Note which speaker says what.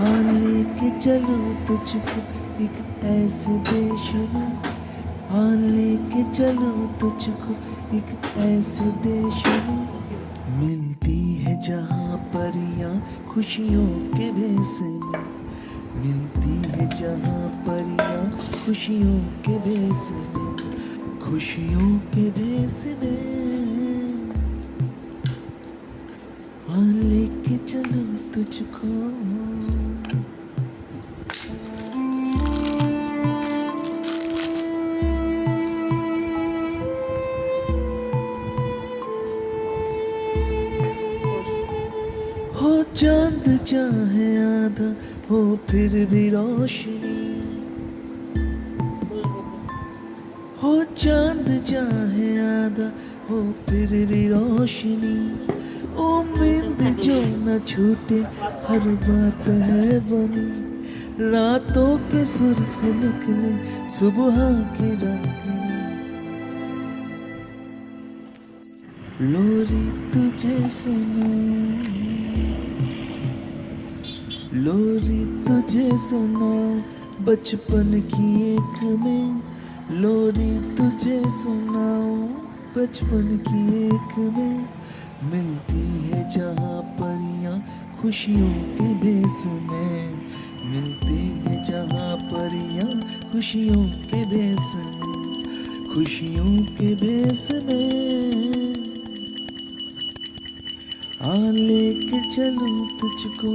Speaker 1: हाँ लेके चलूं तुझको एक ऐसे देश में, हाँ लेके चलूं तुझको एक ऐसे देश में, मिलती है जहाँ परियां खुशियों के भेस में, मिलती है जहाँ परियां खुशियों के भेस में, खुशियों के भेस में, हाँ लेके चलूं तुझको। हो चांद चाहे आधा हो फिर भी रोशनी, हो चांद चाहे आधा हो फिर भी रोशनी, उम्मीद जो न छूटे हर बात है बनी, रातों के सुर से निकले सुबह की रागनी, लोरी तुझे सुनाऊं, लोरी तुझे सुनाऊं बचपन की एक में, लोरी तुझे सुनाऊं बचपन की एक में, मिलती है जहाँ परियां खुशियों के भेस में, मिलती है जहाँ परियां खुशियों के भेस में, खुशियों के भेस में, आ लेके चलूं तुझको।